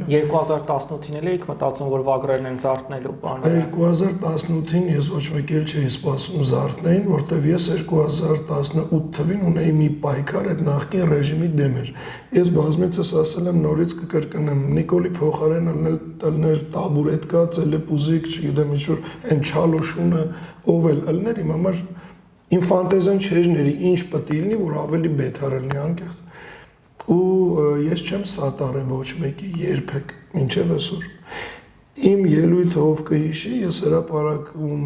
2018-ին էլ եք մտածում, որ վագրերն են զարթնելու բանը։ 2018-ին ես ոչ մեկ էլ չէի սպասում զարթնեին, որտեվ ես 2018 թվին ունեի մի պայքար այդ նախկին ռեժիմի դեմ էր։ Ես բազմիցս ասել եմ, նորից կկրկնեմ, Նիկոլի փոխարեն ելներ տաբուրետկա, ծելեպուզիկ, չգիտեմ ինչ-որ այն չալոշունը, ով էլ ելներ, իմ համար իմ ֆանտեզիան չէր ների ինչ պետք է լինի, որ ավելի բեթար լինի անկեղծ։ Ու ես չեմ սատարել ոչ մեկի երբեք, մինչև այսօր։ Իմ ելույթը ով կհիշի, ես հրապարակում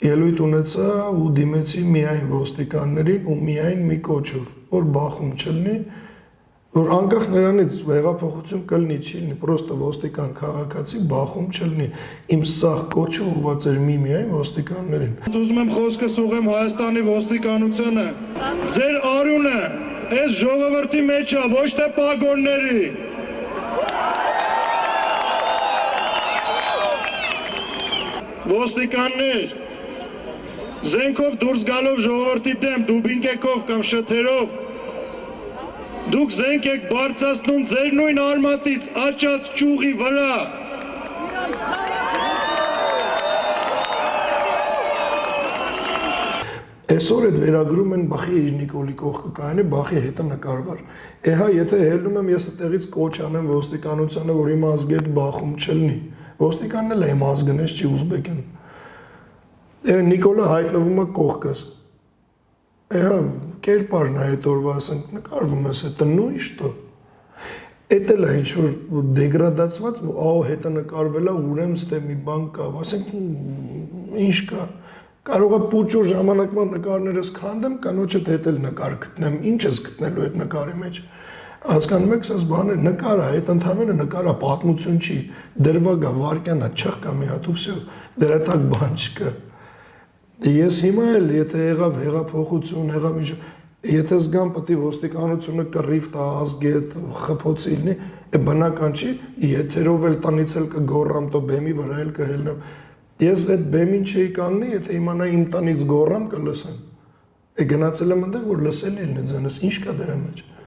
ելույթ ունեցա ու դիմեցի միայն ոստիկաններին ու միայն մի կոչով, որ բախում չլինի, որ անկախ նրանից հեղափոխություն կլինի, չի լինի, պրոստը ոստիկան քաղաքացի բախում չլինի։ Իմ սաղ կոչը ուղղված էր միայն ոստիկաններին։ Ուզում եմ խոսքս ուղղեմ Հայաստանի ոստիկանությանը։ Ձեր արյունը այս ժողովրդի մեջ է, ոչ թե պագոնների։ Ոստիկաններ, զենքով դուրս գալով ժողովրդի դեմ, դուբինկեքով կամ շթերով, դուք զենք եք բարձրացնում ձեր նույն արմատից աճած ճյուղի վրա։ Այսօր այդ վերագրում են բախի Նիկոլի կողքը կայանի, բախի հետը նկարվար։ Էհա, եթե հելնում եմ ես այդտեղից կոչ անեմ ոստիկանությանը, որ իմ ազգի հետ բախում չլինի։ Ոստիկանն էլ է իմ ազգն է, չի ուզբեկն։ Նիկոլը հայտնվում է կողքս։ Էհա, կերպարն է այդ օրվա, ասենք, նկարվում ես, это ну и что։ Էդ էլ է ինչ-որ դեգրադացված, հետը նկարվել է, ուրեմն ստե մի բան կա, ասենք, ինչ կա։ Կարող է պուճուր ժամանակվա նկարներս քանդեմ, կանոջդ հետ էլ նկար գտնեմ, ինչ ես գտնելու այդ նկարի մեջ։ Հասկանում եք, սաս բաներ նկար է, այդ ընդհանրապես նկար է, պատմություն չի, դրվագ է, վարկյան է, չխկա մի հատ ու վсё, դրա տակ բան չկա։ Ես հիմա էլ, եթե եղավ հեղափոխություն, եղավ ինչ, եթե զգամ պետք է ոստիկանությունը կռիվ տա ազգի հետ խփոցի լինի, բնական չի, եթերով էլ տնից էլ կգոռամ, տո բեմի վրա էլ կհելնեմ։ Ես այդ բեմին չէի կանգնի, եթե իմանայի իմ տնից գոռամ կլսեմ։ Գնացել եմ այնտեղ, որ լսելի լինի ձենս, ինչ կա դրա մեջ։